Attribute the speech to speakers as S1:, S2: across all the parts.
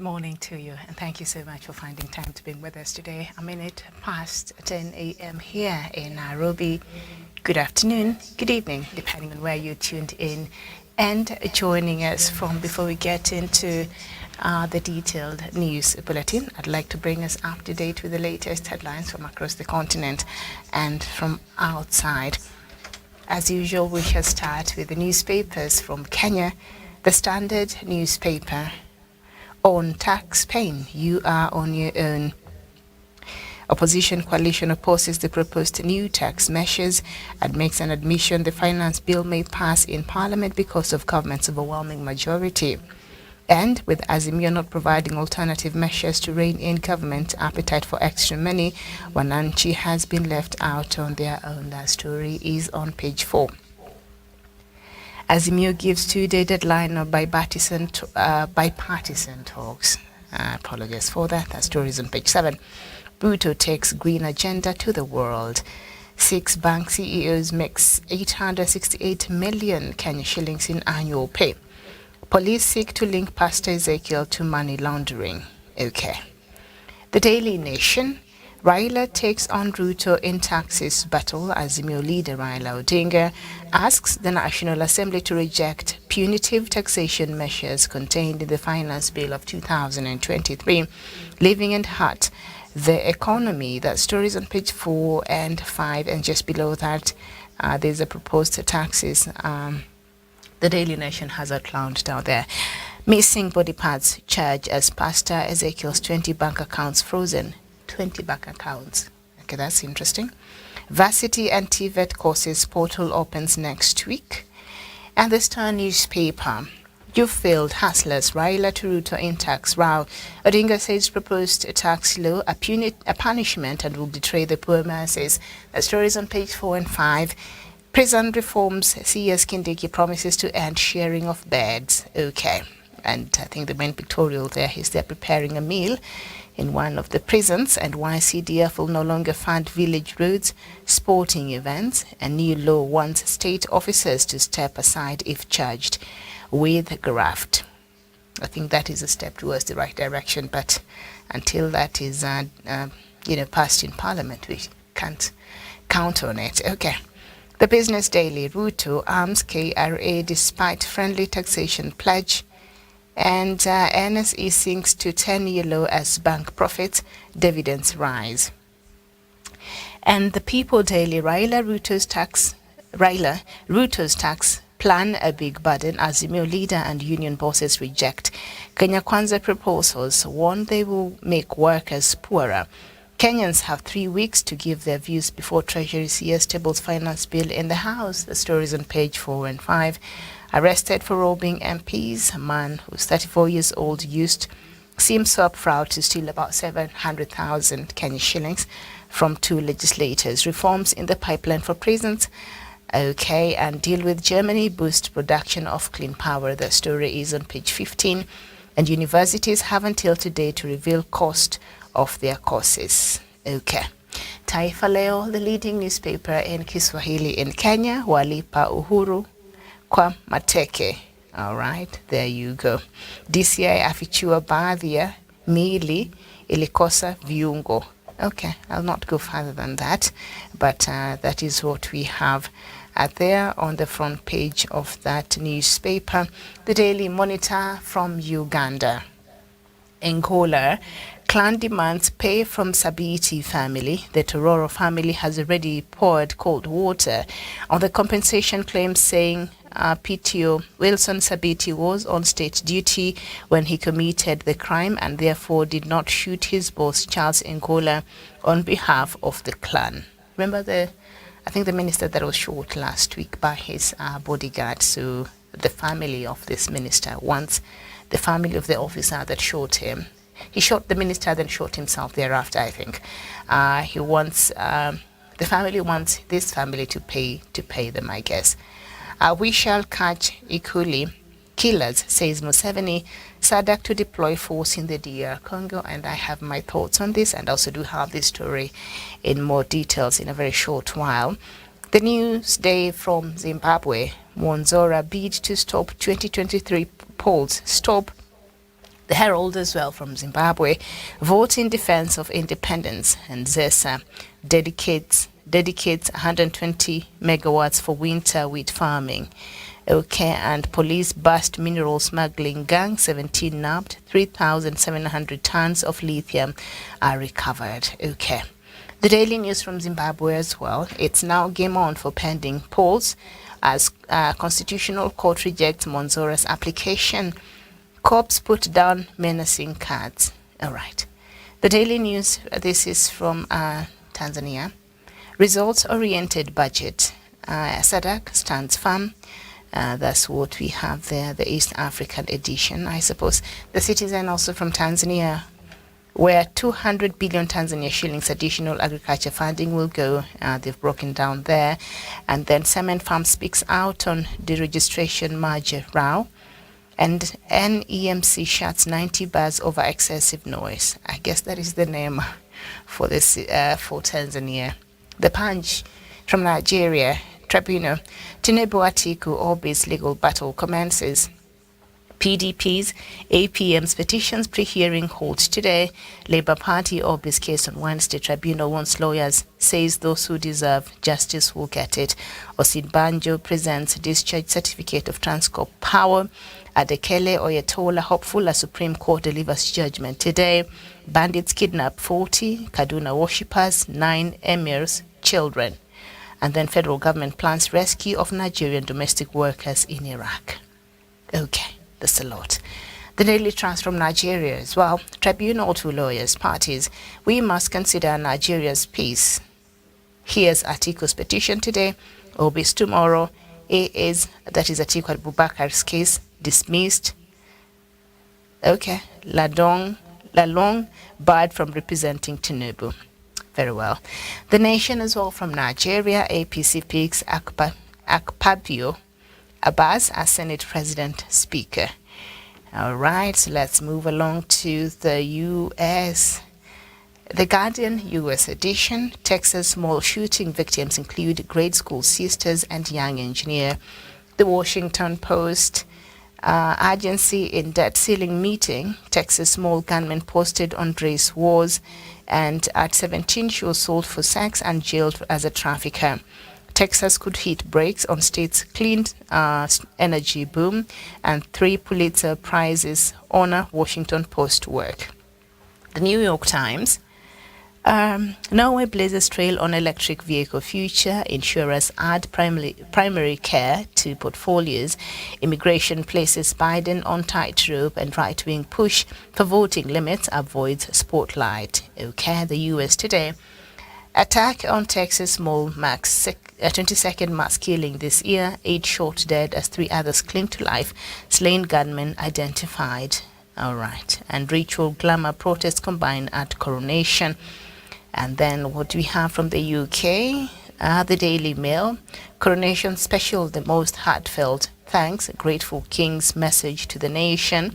S1: morning to you, and thank you so much for finding time to be with us today. A minute past 10 a.m. here in Nairobi. Good afternoon, good evening, depending on where you tuned in and joining us from. Before we get into the detailed news bulletin, I'd like to bring us up to date with the latest headlines from across the continent and from outside. As usual, we shall start with the newspapers from Kenya. The Standard newspaper: on tax pain, you are on your own. Opposition coalition opposes the proposed new tax measures and makes an admission the finance bill may pass in parliament because of government's overwhelming majority. And with Azimio not providing alternative measures to rein in government appetite for extra money, Wananchi has been left out on their own. That story is on page 4. Azimio gives 2-day deadline of bipartisan talks. Apologies for that. That story is on page 7. Ruto takes green agenda to the world. 6 bank CEOs makes 868 million Kenya shillings in annual pay. Police seek to link Pastor Ezekiel to money laundering. Okay. The Daily Nation: Raila takes on Ruto in taxes battle. Azimio leader Raila Odinga asks the National Assembly to reject punitive taxation measures contained in the Finance Bill of 2023, leaving and hurt the economy. That story is on page 4 and 5, and just below that, there's a proposed taxes. The Daily Nation has outlined down there. Missing body parts charge as Pastor Ezekiel's 20 bank accounts frozen. 20 bank accounts. Okay, that's interesting. Varsity and TVET courses portal opens next week. And the Star newspaper: you failed hustlers, Raila to Ruto in tax row. Odinga says proposed tax law a punishment and will betray the poor masses. The story is on page 4 and 5. Prison reforms: CS Kindiki promises to end sharing of beds. Okay. And I think the main pictorial there is they're preparing a meal in one of the prisons, and why CDF will no longer fund village roads, sporting events. A new law wants state officers to step aside if charged with graft. I think that is a step towards the right direction, but until that is passed in Parliament, we can't count on it. Okay. The Business Daily: Ruto arms KRA despite friendly taxation pledge. And NSE sinks to 10-year low as bank profits, dividends rise. And the People Daily: Ruto's tax plan a big burden. Azimio leader and union bosses reject. Kenya Kwanza proposals warn they will make workers poorer. Kenyans have 3 weeks to give their views before Treasury CS tables finance bill in the House. The story is on page 4 and 5. Arrested for robbing MPs. A man who's 34 years old seems so proud to steal about 700,000 Kenya shillings from 2 legislators. Reforms in the pipeline for prisons. Okay, and deal with Germany boost production of clean power. The story is on page 15. And universities have until today to reveal cost of their courses. Okay. Taifa Leo, the leading newspaper in Kiswahili in Kenya: walipa uhuru kwa mateke. All right, there you go. DCI afichua baadhi ya miili ilikosa viungo. Okay, I'll not go further than that, but that is what we have there on the front page of that newspaper. The Daily Monitor from Uganda: Angola, clan demands pay from Sabiti family. The Tororo family has already poured cold water on the compensation claim, saying PTO Wilson Sabiti was on state duty when he committed the crime and therefore did not shoot his boss Charles Angola on behalf of the clan. Remember I think the minister that was shot last week by his bodyguard. So the family of this minister wants the family of the officer that shot him. He shot the minister, then shot himself thereafter, I think. He wants, the family wants this family to pay them, I guess. We shall catch Ikuli killers, says Museveni. SADC to deploy force in the DR Congo. And I have my thoughts on this, and also do have this story in more details in a very short while. The Newsday from Zimbabwe: Mwanzora bid to stop 2023 polls. Stop The Herald as well from Zimbabwe, vote in defense of independence, and ZESA dedicates 120 megawatts for winter wheat farming. Okay, and police bust mineral smuggling gang, 17 nabbed, 3,700 tons of lithium are recovered. Okay. The Daily News from Zimbabwe as well. It's now game on for pending polls as Constitutional Court rejects Monzora's application. Cops put down menacing cards. All right. The Daily News, this is from Tanzania. Results-oriented budget. SADC stands firm. That's what we have there, the East African edition, I suppose. The Citizen also from Tanzania, where 200 billion Tanzania shillings additional agriculture funding will go. They've broken down there. And then Cement Farm speaks out on deregistration merger row. And NEMC shuts 90 bars over excessive noise. I guess that is the name for this for Tanzania. The Punch from Nigeria, Tribunal. Tinubu Atiku Obi's legal battle commences. PDP's APM's petitions pre-hearing hold today. Labour Party Obi's case on Wednesday. Tribunal wants lawyers, says those who deserve justice will get it. Osinbajo presents discharge certificate of Transcorp power. Adekele Oyetola hopeful as Supreme Court delivers judgment today. Bandits kidnap 40 Kaduna worshippers, 9 emirs' children. And then federal government plans rescue of Nigerian domestic workers in Iraq. Okay, that's a lot. The Daily Trust from Nigeria as well. Tribunal to lawyers, parties. We must consider Nigeria's peace. Here's Atiku's petition today. Obi's tomorrow. That is Atiku Abubakar's case, dismissed. Okay. Lalong barred from representing Tinubu. Very well. The Nation as well from Nigeria. APC picks Akpabio Abbas as Senate President Speaker. All right, so let's move along to the U.S. The Guardian U.S. edition. Texas small shooting victims include grade school sisters and young engineer. The Washington Post. Urgency in debt ceiling meeting. Texas small gunman posted on race wars. And at 17, she was sold for sex and jailed as a trafficker. Texas could hit brakes on state's clean energy boom. And 3 Pulitzer Prizes honor Washington Post work. The New York Times. Norway blazes trail on electric vehicle future. Insurers add primary care to portfolios. Immigration places Biden on tightrope, and right-wing push for voting limits avoids spotlight. Okay, the U.S. today. Attack on Texas mall marks 22nd mass killing this year. 8 shot dead as 3 others cling to life. Slain gunmen identified. All right. And ritual glamour protests combined at coronation. And then what do we have from the UK? The Daily Mail. Coronation special, the most heartfelt thanks. Grateful King's message to the nation.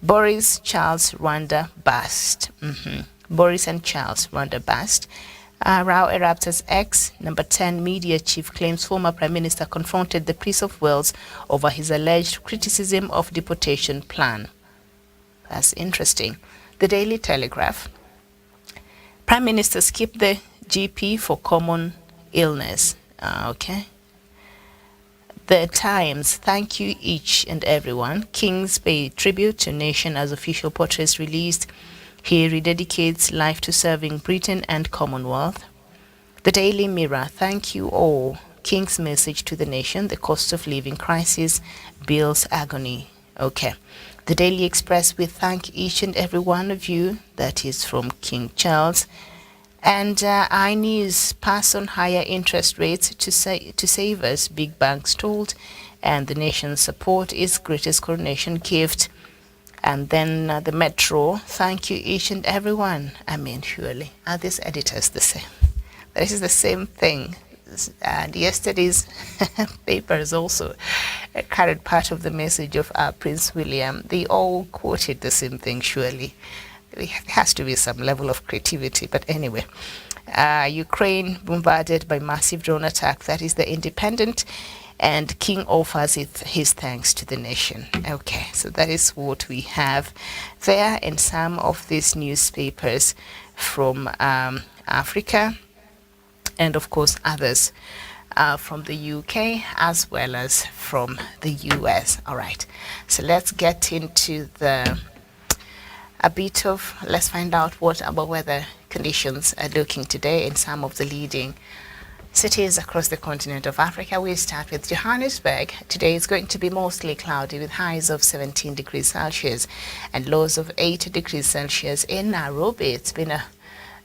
S1: Boris, Charles, Rwanda bust. Boris and Charles, Rwanda bust. Row erupts as X. Number 10 media chief claims former Prime Minister confronted the Prince of Wales over his alleged criticism of deportation plan. That's interesting. The Daily Telegraph. Prime Minister skipped the GP for common illness. Okay. The Times. Thank you each and everyone. Kings pay tribute to nation as official portraits released. He rededicates life to serving Britain and Commonwealth. The Daily Mirror. Thank you all. King's message to the nation. The cost of living crisis. Bill's agony. Okay. The Daily Express. We thank each and every one of you. That is from King Charles. And iNews. Pass on higher interest rates to savers. Big banks told. And the nation's support is greatest coronation gift. And then the Metro, thank you each and everyone. I mean, surely, are these editors the same? This is the same thing. And yesterday's papers also carried part of the message of Prince William. They all quoted the same thing, surely. There has to be some level of creativity. But anyway, Ukraine bombarded by massive drone attack. That is the Independent. and king offers his thanks to the nation. Okay, so that is what we have there in some of these newspapers from Africa, and of course others from the UK as well as from the US. All right, so let's get into let's find out what our weather conditions are looking today in some of the leading cities across the continent of Africa. We start with Johannesburg. Today is going to be mostly cloudy with highs of 17 degrees Celsius and lows of 8 degrees Celsius. In Nairobi, it's been a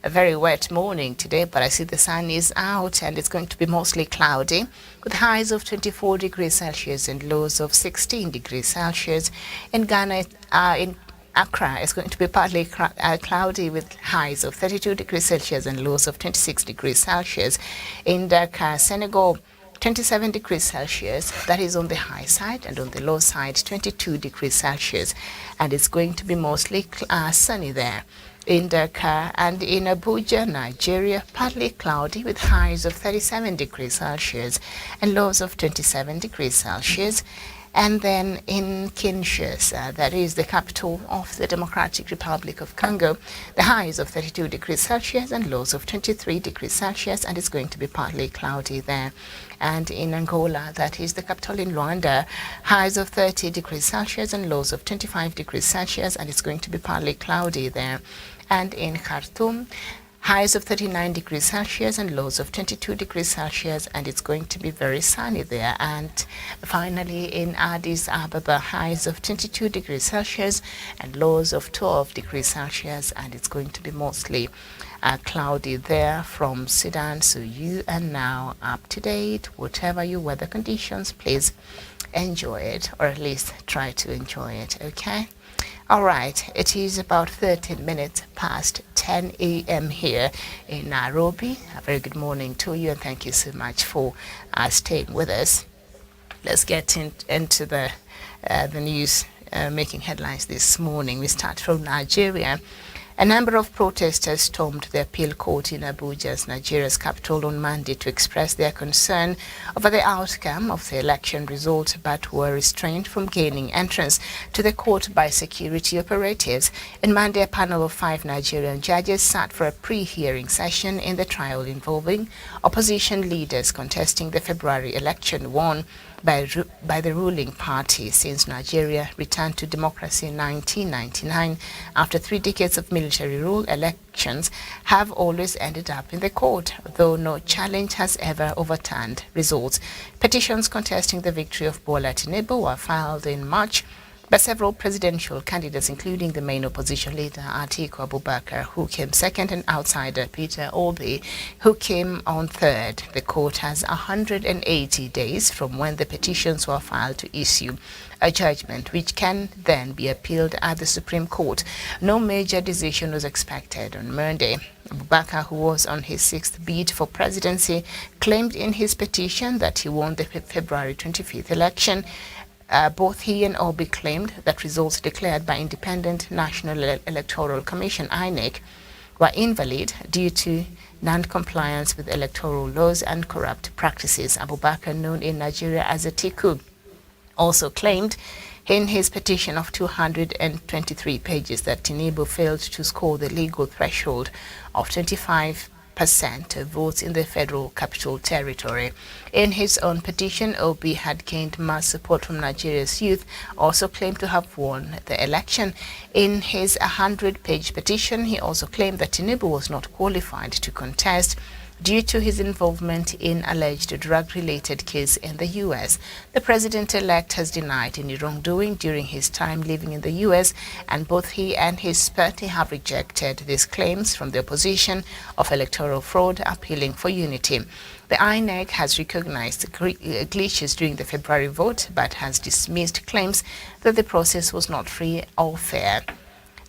S1: very wet morning today, but I see the sun is out and it's going to be mostly cloudy with highs of 24 degrees Celsius and lows of 16 degrees Celsius. In Ghana, in Accra, it's going to be partly cloudy with highs of 32 degrees Celsius and lows of 26 degrees Celsius. In Dakar, Senegal, 27 degrees Celsius, that is on the high side, and on the low side, 22 degrees Celsius, and it's going to be mostly sunny there. In Dakar and in Abuja, Nigeria, partly cloudy with highs of 37 degrees Celsius and lows of 27 degrees Celsius. And then in Kinshasa, that is the capital of the Democratic Republic of Congo, the highs of 32 degrees Celsius and lows of 23 degrees Celsius, and it's going to be partly cloudy there. And in Angola, that is the capital in Luanda, highs of 30 degrees Celsius and lows of 25 degrees Celsius, and it's going to be partly cloudy there. And in Khartoum, highs of 39 degrees Celsius and lows of 22 degrees Celsius, and it's going to be very sunny there. And finally in Addis Ababa, highs of 22 degrees Celsius and lows of 12 degrees Celsius, and it's going to be mostly cloudy there from Sudan. So you are now up to date. Whatever your weather conditions, please enjoy it, or at least try to enjoy it, okay? All right, it is about 13 minutes past 10 a.m. here in Nairobi. A very good morning to you, and thank you so much for staying with us. Let's get into the news making headlines this morning. We start from Nigeria. A number of protesters stormed the appeal court in Abuja's Nigeria's capital on Monday to express their concern over the outcome of the election result, but were restrained from gaining entrance to the court by security operatives. On Monday, a panel of 5 Nigerian judges sat for a pre-hearing session in the trial involving opposition leaders contesting the February election won by the ruling party since Nigeria returned to democracy in 1999. After 3 decades of military rule, elections have always ended up in the court, though no challenge has ever overturned results. Petitions contesting the victory of Bola Tinubu were filed in March by several presidential candidates, including the main opposition leader Atiku Abubakar, who came second, and outsider Peter Obi, who came on third. The court has 180 days from when the petitions were filed to issue a judgment, which can then be appealed at the Supreme Court. No major decision was expected on Monday. Abubakar, who was on his 6th bid for presidency, claimed in his petition that he won the February 25th election. Both he and Obi claimed that results declared by Independent National Electoral Commission (INEC) were invalid due to non-compliance with electoral laws and corrupt practices. Abubakar, known in Nigeria as Atiku, also claimed in his petition of 223 pages that Tinubu failed to score the legal threshold of 25% of votes in the Federal Capital Territory. In his own petition, Obi had gained mass support from Nigeria's youth, also claimed to have won the election. In his 100-page petition, he also claimed that Tinubu was not qualified to contest due to his involvement in alleged drug-related case in the U.S. The president-elect has denied any wrongdoing during his time living in the U.S., and both he and his party have rejected these claims from the opposition of electoral fraud, appealing for unity. The INEC has recognized glitches during the February vote, but has dismissed claims that the process was not free or fair.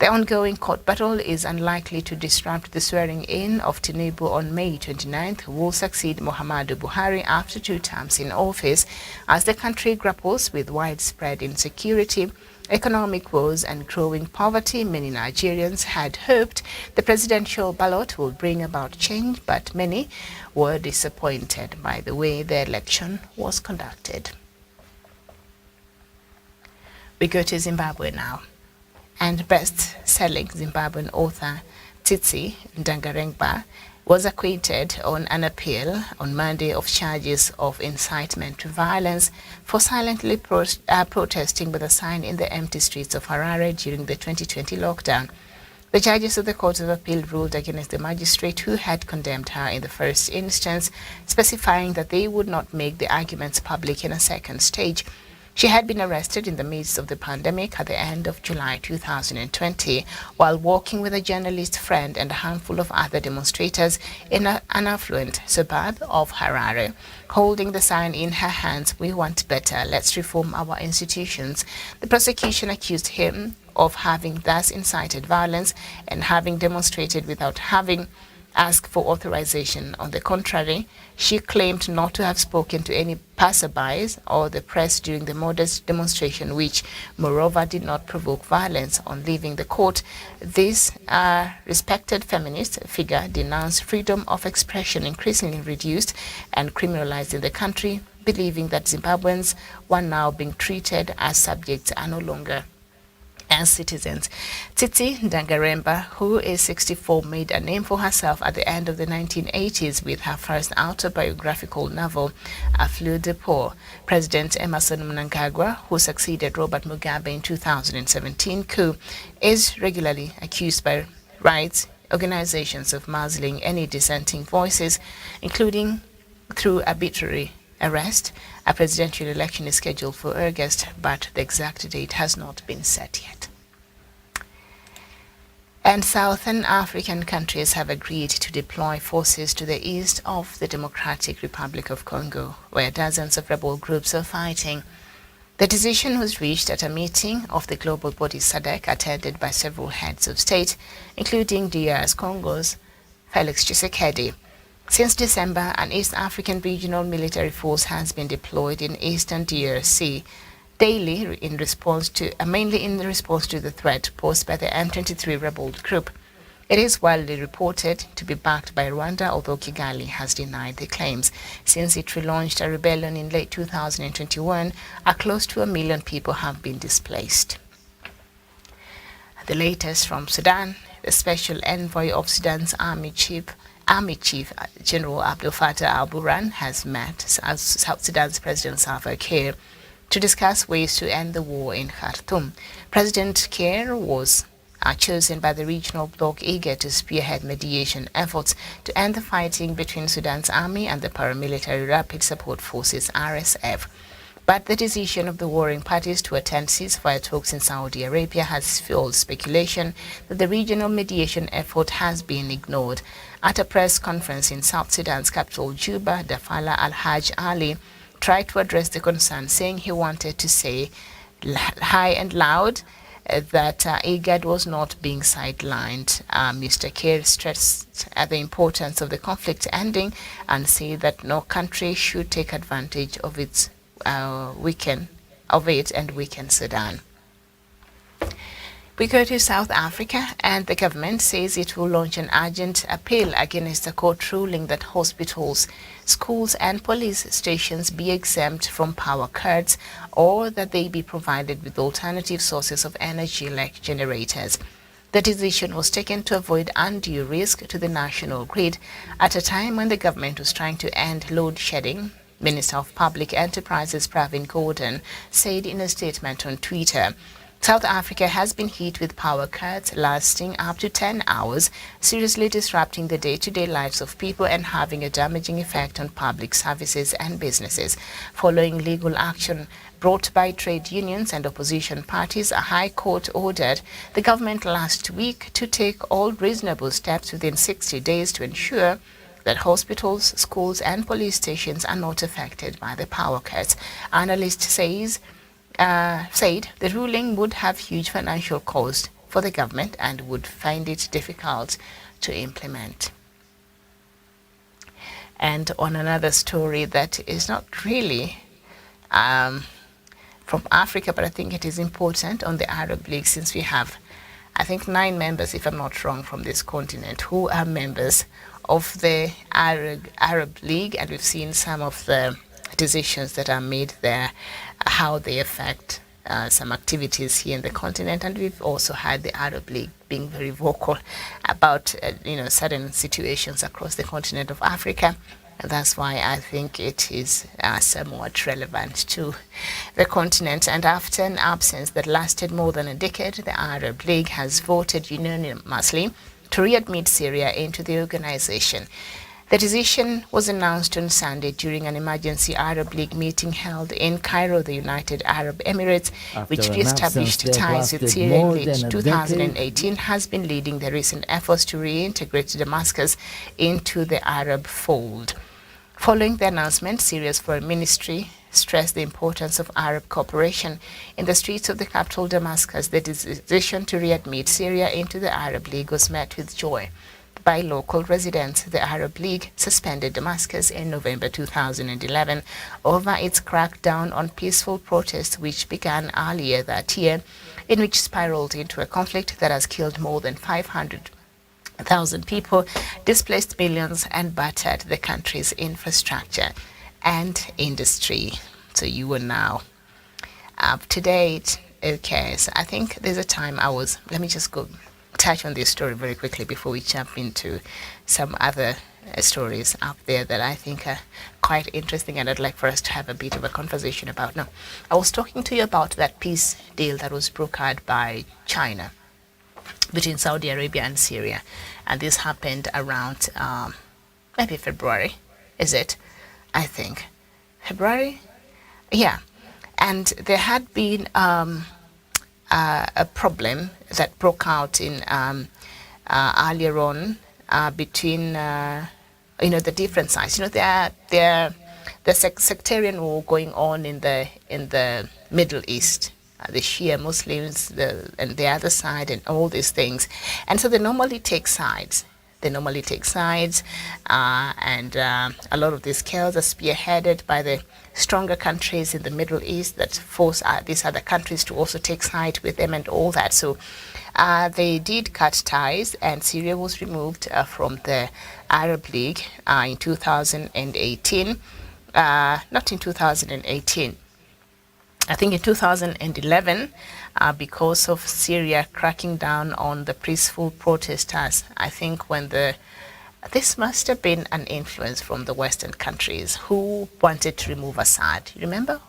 S1: The ongoing court battle is unlikely to disrupt the swearing-in of Tinubu on May 29th, who will succeed Muhammadu Buhari after 2 terms in office, as the country grapples with widespread insecurity economic woes and growing poverty, many Nigerians had hoped the presidential ballot would bring about change, but many were disappointed by the way the election was conducted. We go to Zimbabwe now. And best-selling Zimbabwean author Tsitsi Dangarembga was acquitted on an appeal on Monday of charges of incitement to violence for silently protesting with a sign in the empty streets of Harare during the 2020 lockdown. The judges of the Court of Appeal ruled against the magistrate who had condemned her in the first instance, specifying that they would not make the arguments public in a second stage. She had been arrested in the midst of the pandemic at the end of July 2020 while walking with a journalist friend and a handful of other demonstrators in an affluent suburb of Harare. Holding the sign in her hands, "We want better, let's reform our institutions," the prosecution accused him of having thus incited violence and having demonstrated without having asked for authorization. On the contrary, she claimed not to have spoken to any passerbys or the press during the modest demonstration, which, moreover, did not provoke violence. On leaving the court, this respected feminist figure denounced freedom of expression increasingly reduced and criminalized in the country, believing that Zimbabweans were now being treated as subjects and no longer as citizens. Tsitsi Dangarembga, who is 64, made a name for herself at the end of the 1980s with her first autobiographical novel, A Fleur de Peau. President Emerson Mnangagwa, who succeeded Robert Mugabe in 2017 coup, is regularly accused by rights organizations of muzzling any dissenting voices, including through arbitrary arrest. A presidential election is scheduled for August, but the exact date has not been set yet. And Southern African countries have agreed to deploy forces to the east of the Democratic Republic of Congo, where dozens of rebel groups are fighting. The decision was reached at a meeting of the global body SADC, attended by several heads of state, including DR Congo's Felix Tshisekedi. Since December, an East African regional military force has been deployed in eastern DRC daily mainly in response to the threat posed by the M23 rebel group. It is widely reported to be backed by Rwanda, although Kigali has denied the claims. Since it relaunched a rebellion in late 2021, close to 1 million people have been displaced. The latest from Sudan, the special envoy of Sudan's Army Chief General Abdel Fattah al-Burhan has met South Sudan's President Salva Kiir to discuss ways to end the war in Khartoum. President Kiir was chosen by the regional bloc eager to spearhead mediation efforts to end the fighting between Sudan's army and the paramilitary Rapid Support Forces (RSF. But the decision of the warring parties to attend ceasefire talks in Saudi Arabia has fueled speculation that the regional mediation effort has been ignored. At a press conference in South Sudan's capital, Juba, Dafala Al-Haj Ali tried to address the concern, saying he wanted to say high and loud that IGAD was not being sidelined. Mr. Kiir stressed the importance of the conflict ending and said that no country should take advantage of it and weaken Sudan. We go to South Africa, and the government says it will launch an urgent appeal against a court ruling that hospitals, schools and police stations be exempt from power cuts or that they be provided with alternative sources of energy like generators. The decision was taken to avoid undue risk to the national grid at a time when the government was trying to end load shedding. Minister of Public Enterprises Pravin Gordhan said in a statement on Twitter, South Africa has been hit with power cuts lasting up to 10 hours, seriously disrupting the day-to-day lives of people and having a damaging effect on public services and businesses. Following legal action brought by trade unions and opposition parties, a high court ordered the government last week to take all reasonable steps within 60 days to ensure that hospitals, schools and police stations are not affected by the power cuts. Analysts said the ruling would have huge financial cost for the government and would find it difficult to implement. And on another story that is not really from Africa, but I think it is important on the Arab League, since we have, I think, 9 members, if I'm not wrong, from this continent who are members of the Arab League, and we've seen some of the decisions that are made there, how they affect some activities here in the continent. And we've also had the Arab League being very vocal about certain situations across the continent of Africa. And that's why I think it is somewhat relevant to the continent. And after an absence that lasted more than a decade, the Arab League has voted unanimously to readmit Syria into the organization. The decision was announced on Sunday during an emergency Arab League meeting held in Cairo, the United Arab Emirates, which re-established ties with Syria in late 2018, has been leading the recent efforts to reintegrate Damascus into the Arab fold. Following the announcement, Syria's foreign ministry stressed the importance of Arab cooperation. In the streets of the capital Damascus, the decision to readmit Syria into the Arab League was met with joy by local residents. The Arab League suspended Damascus in November 2011 over its crackdown on peaceful protests, which began earlier that year, in which spiraled into a conflict that has killed more than 500,000 people, displaced millions, and battered the country's infrastructure and industry. So you are now up to date. Okay, so I think there's a time let me just go touch on this story very quickly before we jump into some other stories up there that I think are quite interesting, and I'd like for us to have a bit of a conversation about. Now, I was talking to you about that peace deal that was brokered by China between Saudi Arabia and Syria, and this happened around maybe February, is it? I think February, yeah. And there had been a problem that broke out in earlier on between the different sides. There's sectarian war going on in the Middle East. The Shia Muslims and the other side, and all these things, and so they normally take sides. And a lot of these chaos are spearheaded by the stronger countries in the Middle East that force these other countries to also take sides with them and all that. So they did cut ties, and Syria was removed from the Arab League in 2018. Not in 2018. I think in 2011, because of Syria cracking down on the peaceful protesters, I think this must have been an influence from the Western countries who wanted to remove Assad. You remember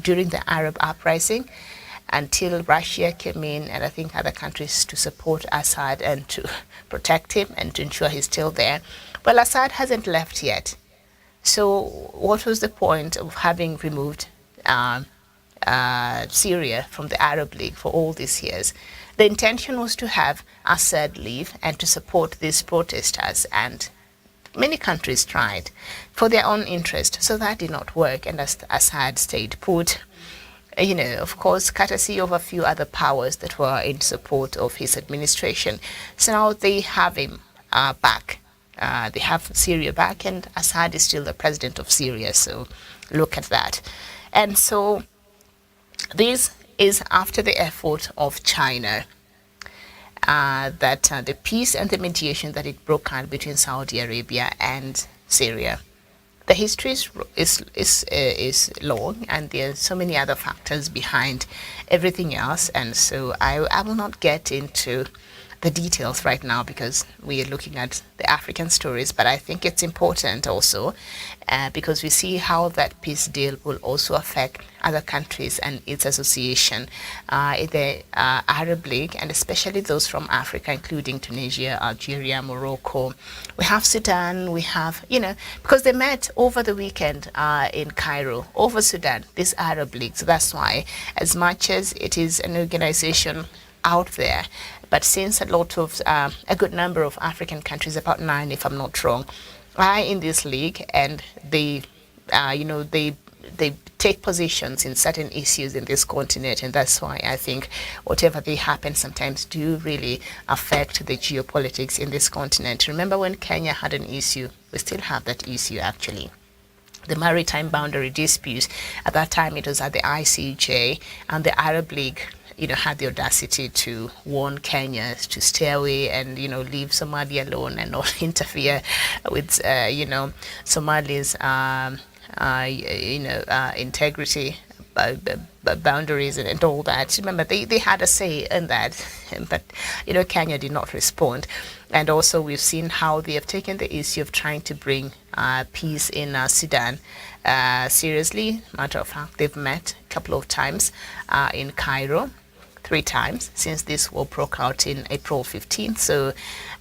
S1: during the Arab uprising, until Russia came in, and I think other countries, to support Assad and to protect him and to ensure he's still there. Well, Assad hasn't left yet. So what was the point of having removed Syria from the Arab League for all these years? The intention was to have Assad leave and to support these protesters, and many countries tried for their own interest, so that did not work, and Assad stayed put, of course, courtesy of a few other powers that were in support of his administration. So now they have him back. They have Syria back, and Assad is still the president of Syria, so look at that. And so this is after the effort of China, that the peace and the mediation that it broke out between Saudi Arabia and Syria. The history is long, and there are so many other factors behind everything else, and so I will not get into the details right now because we are looking at the African stories, but I think it's important also because we see how that peace deal will also affect other countries and its association in the Arab League, and especially those from Africa, including Tunisia, Algeria, Morocco. We have Sudan, we have, because they met over the weekend in Cairo, over Sudan, this Arab League. So that's why, as much as it is an organization out there, but since a good number of African countries, about 9 if I'm not wrong, are in this league, and they take positions in certain issues in this continent, and that's why I think whatever they happen sometimes do really affect the geopolitics in this continent. Remember when Kenya had an issue? We still have that issue actually. the maritime boundary dispute. At that time, it was at the ICJ, and the Arab League, had the audacity to warn Kenya to stay away and, leave Somalia alone and not interfere with, Somalia's, integrity, boundaries and all that. Remember, they had a say in that, but, Kenya did not respond. And also we've seen how they have taken the issue of trying to bring peace in Sudan seriously. Matter of fact, they've met a couple of times in Cairo, 3 times since this war broke out in April 15th. So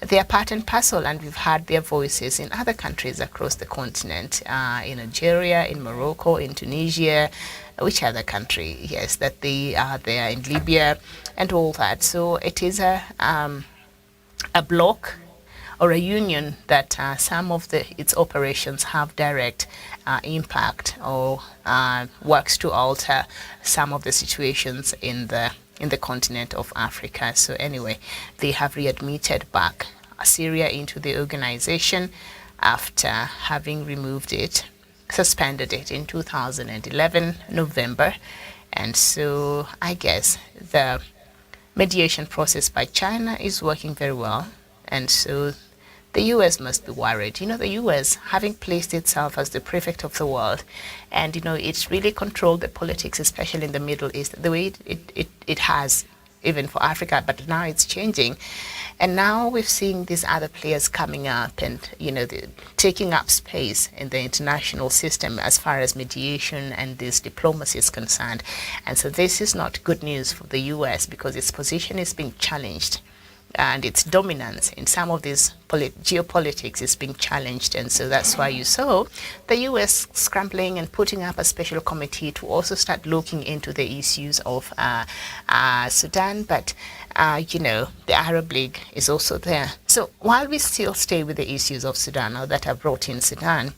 S1: they are part and parcel, and we've heard their voices in other countries across the continent, in Algeria, in Morocco, in Tunisia, which other country? Yes, that they are there, in Libya and all that. So it is a bloc or a union that some of its operations have direct impact or works to alter some of the situations in the continent of Africa. So anyway, they have readmitted back Syria into the organization after having suspended it in 2011, November. And so I guess the mediation process by China is working very well. And so the U.S. must be worried. The U.S., having placed itself as the prefect of the world, and, it's really controlled the politics, especially in the Middle East, the way it has, even for Africa, but now it's changing. And now we've seen these other players coming up and, taking up space in the international system as far as mediation and this diplomacy is concerned. And so this is not good news for the U.S. because its position is being challenged. And its dominance in some of these geopolitics is being challenged. And so that's why you saw the U.S. scrambling and putting up a special committee to also start looking into the issues of Sudan. But, the Arab League is also there. So while we still stay with the issues of Sudan, now that I've brought in Sudan,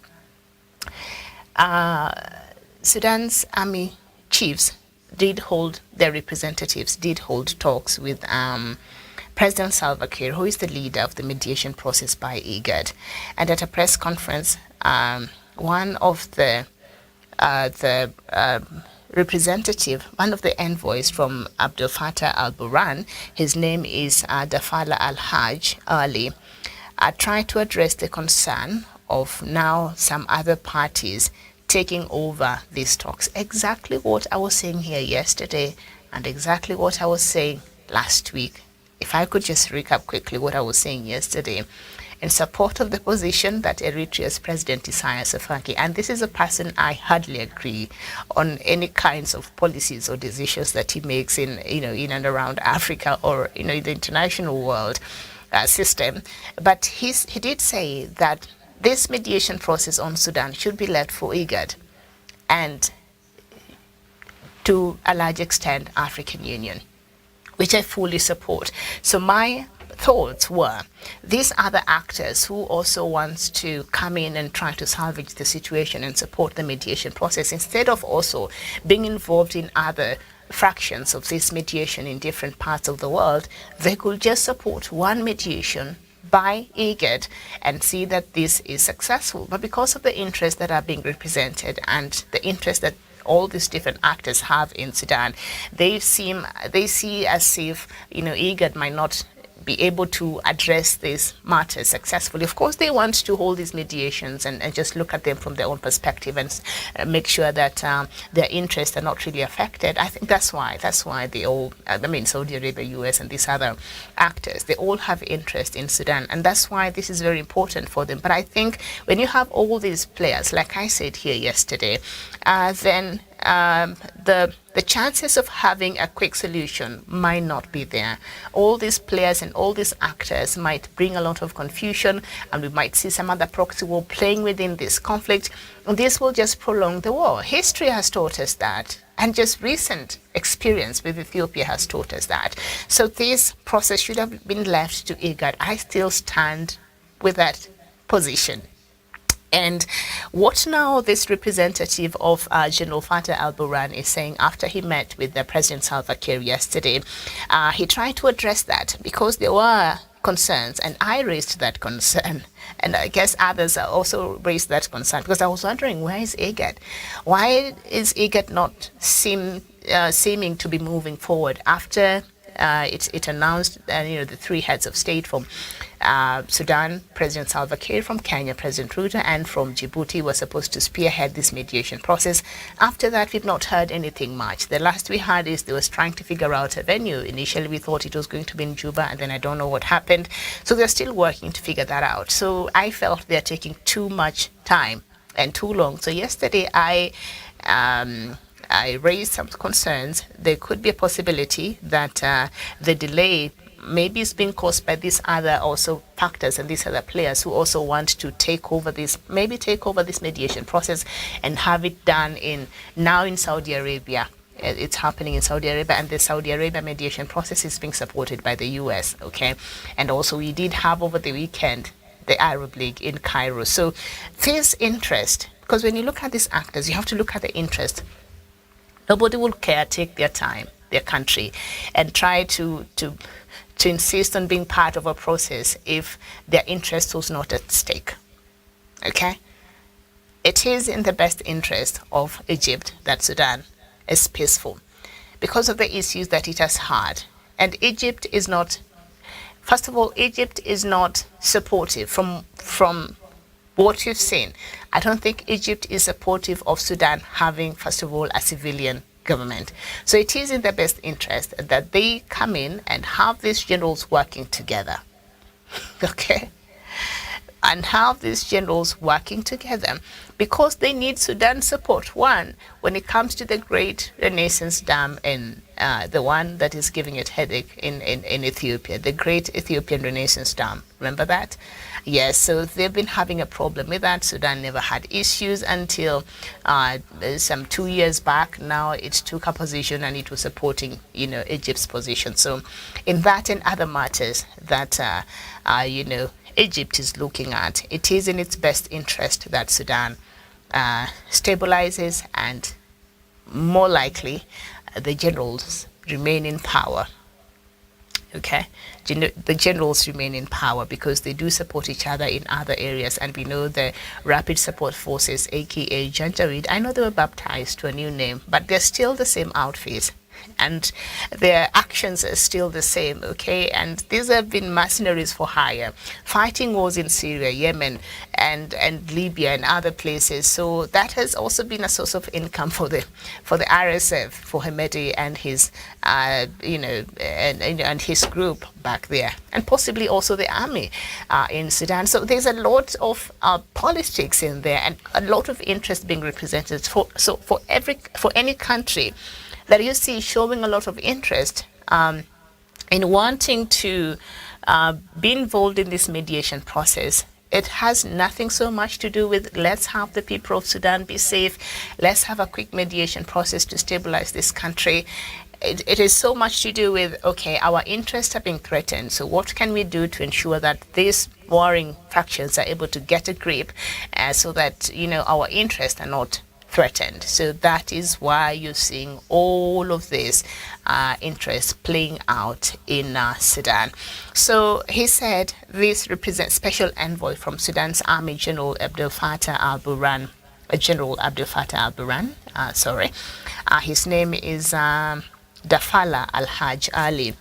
S1: Sudan's army chiefs their representatives did hold talks with President Salva Kiir, who is the leader of the mediation process by IGAD. And at a press conference, one of the envoys from Abdel Fattah al-Burhan, his name is Dafala al-Hajj Ali, tried to address the concern of now some other parties taking over these talks. Exactly what I was saying here yesterday and exactly what I was saying last week. If I could just recap quickly what I was saying yesterday, in support of the position that Eritrea's President Isaias Afwerki, and this is a person I hardly agree on any kinds of policies or decisions that he makes in and around Africa or the international world system, but he did say that this mediation process on Sudan should be left for IGAD and to a large extent African Union, which I fully support. So my thoughts were, these other actors who also want to come in and try to salvage the situation and support the mediation process, instead of also being involved in other fractions of this mediation in different parts of the world, they could just support one mediation by IGAD and see that this is successful. But because of the interests that are being represented and the interest that all these different actors have in Sudan, they see as if IGAD might not be able to address these matters successfully. Of course, they want to hold these mediations and just look at them from their own perspective and make sure that their interests are not really affected. I think that's why they all, Saudi Arabia, US, and these other actors, they all have interest in Sudan, and that's why this is very important for them. But I think when you have all these players, like I said here yesterday, then the chances of having a quick solution might not be there. All these players and all these actors might bring a lot of confusion, and we might see some other proxy war playing within this conflict. And this will just prolong the war. History has taught us that, and just recent experience with Ethiopia has taught us that. So this process should have been left to IGAD. I still stand with that position. And what now this representative of General Fattah al-Burhan is saying after he met with the President Salva Kiir yesterday, he tried to address that because there were concerns, and I raised that concern, and I guess others also raised that concern, because I was wondering, where is IGAD? Why is IGAD not seeming to be moving forward after it announced the three heads of state from Sudan, President Salva Kiir; from Kenya, President Ruto; and from Djibouti were supposed to spearhead this mediation process. After that, we've not heard anything much. The last we heard is they was trying to figure out a venue. Initially, we thought it was going to be in Juba, and then I don't know what happened. So they're still working to figure that out. So I felt they're taking too much time and too long. So yesterday, I raised some concerns. There could be a possibility that the delay maybe is being caused by these other also factors and these other players who also want to take over this mediation process and have it done in Saudi Arabia. It's happening in Saudi Arabia, and the Saudi Arabia mediation process is being supported by the US, okay? And also we did have over the weekend the Arab League in Cairo. So there's interest, because when you look at these actors, you have to look at the interest. Nobody will take their time, their country, and try to insist on being part of a process if their interest was not at stake. Okay? It is in the best interest of Egypt that Sudan is peaceful because of the issues that it has had. And Egypt is not, first of all, Egypt is not supportive from what you've seen. I don't think Egypt is supportive of Sudan having, first of all, a civilian government. So it is in their best interest that they come in and have these generals working together. Okay? And have these generals working together because they need Sudan's support. One, when it comes to the Great Renaissance Dam and the one that is giving it headache in Ethiopia, the Great Ethiopian Renaissance Dam. Remember that? Yes, so they've been having a problem with that. Sudan never had issues until some 2 years back. Now it took a position and it was supporting, Egypt's position. So in that and other matters that, Egypt is looking at, it is in its best interest that Sudan stabilizes and more likely the generals remain in power. Okay, the generals remain in power because they do support each other in other areas, and we know the Rapid Support Forces, aka Janjaweed. I know they were baptized to a new name, but they're still the same outfit, and their actions are still the same. Okay, and these have been mercenaries for hire, fighting wars in Syria, Yemen, and Libya and other places. So that has also been a source of income for the RSF, for Hemedi and his and his group back there, and possibly also the army in Sudan. So there's a lot of politics in there and a lot of interest being represented. For any country that you see showing a lot of interest in wanting to be involved in this mediation process, it has nothing so much to do with let's have the people of Sudan be safe, let's have a quick mediation process to stabilize this country. It is so much to do with, okay, our interests are being threatened, so what can we do to ensure that these warring factions are able to get a grip so that, our interests are not threatened. So that is why you're seeing all of this interest playing out in Sudan. So he said this represents Special Envoy from Sudan's Army, General Abdel Fattah al-Burhan. His name is Dafala Al-Haj Ali.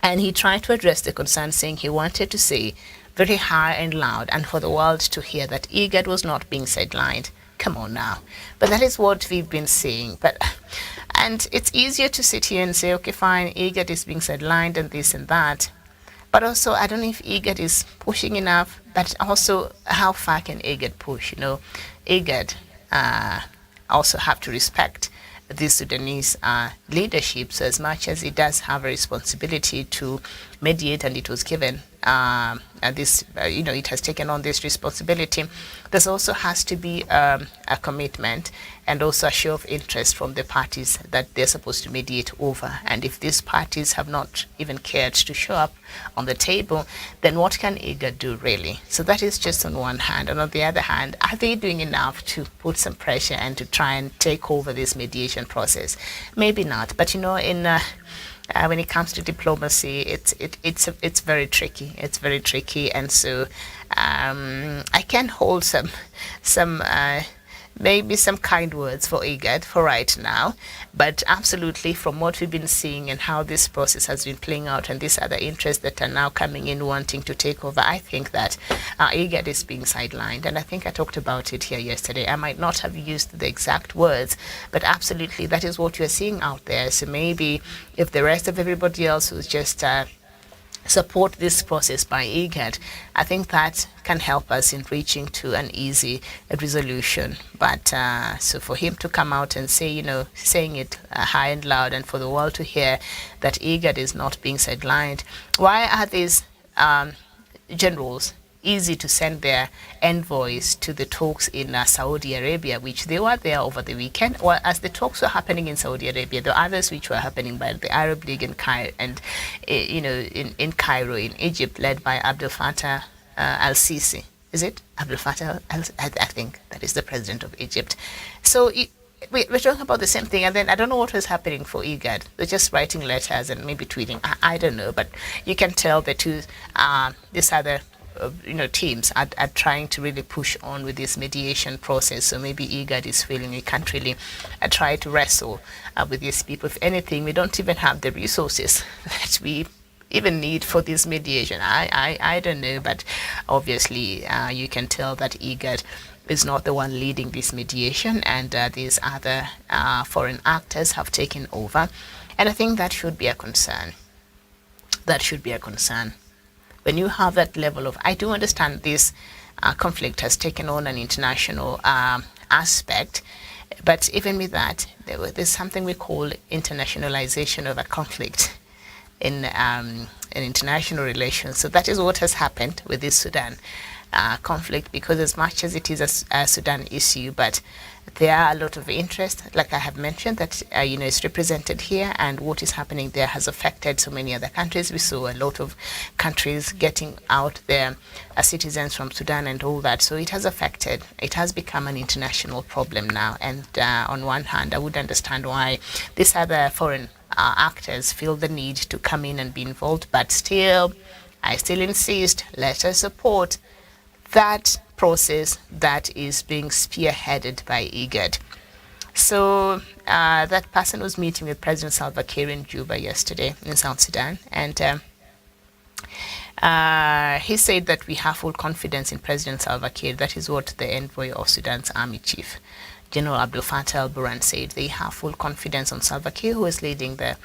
S1: And he tried to address the concern, saying he wanted to say very high and loud and for the world to hear that IGAD was not being sidelined. Come on now. But that is what we've been saying. And it's easier to sit here and say, okay, fine, IGAD is being sidelined and this and that. But also, I don't know if IGAD is pushing enough, but also how far can IGAD push? IGAD also have to respect the Sudanese leadership. So as much as it does have a responsibility to mediate, and it was given it has taken on this responsibility, there also has to be a commitment and also a show of interest from the parties that they're supposed to mediate over. And if these parties have not even cared to show up on the table, then what can IGAD do really? So that is just on one hand. And on the other hand, are they doing enough to put some pressure and to try and take over this mediation process? Maybe not. But when it comes to diplomacy, it's very tricky. It's very tricky, and so I can hold some maybe some kind words for IGAD for right now, but absolutely from what we've been seeing and how this process has been playing out and these other interests that are now coming in wanting to take over, I think that IGAD is being sidelined. And I think I talked about it here yesterday. I might not have used the exact words, but absolutely that is what you're seeing out there. So maybe if the rest of everybody else who's just support this process by IGAD, I think that can help us in reaching to an easy resolution. But so for him to come out and say, saying it high and loud, and for the world to hear that IGAD is not being sidelined, why are these generals easy to send their envoys to the talks in Saudi Arabia, which they were there over the weekend? Well, as the talks were happening in Saudi Arabia, there were others which were happening by the Arab League in Cairo, in Cairo, in Egypt, led by Abdel Fattah al-Sisi. Is it Abdel Fattah I think that is the president of Egypt. So we're talking about the same thing, and then I don't know what was happening for IGAD. They're just writing letters and maybe tweeting. I don't know, but you can tell the two, this other teams are trying to really push on with this mediation process. So maybe IGAD is feeling we can't really try to wrestle with these people. If anything, we don't even have the resources that we even need for this mediation. I don't know, but obviously you can tell that IGAD is not the one leading this mediation, and these other foreign actors have taken over. And I think that should be a concern. That should be a concern. When you have that level of, I do understand this conflict has taken on an international aspect, but even with that, there's something we call internationalization of a conflict in international relations. So that is what has happened with this Sudan conflict, because as much as it is a Sudan issue, but there are a lot of interest, like I have mentioned, that is represented here, and what is happening there has affected so many other countries. We saw a lot of countries getting out their citizens from Sudan and all that. So it has affected, it has become an international problem now. And on one hand, I would understand why these other foreign actors feel the need to come in and be involved, but still, I still insist, let us support that process that is being spearheaded by IGAD. So that person was meeting with President Salva Kiir in Juba yesterday in South Sudan, and he said that we have full confidence in President Salva Kiir. That is what the envoy of Sudan's army chief, General Abdel Fattah al-Burhan, said. They have full confidence on Salva Kiir, who is leading the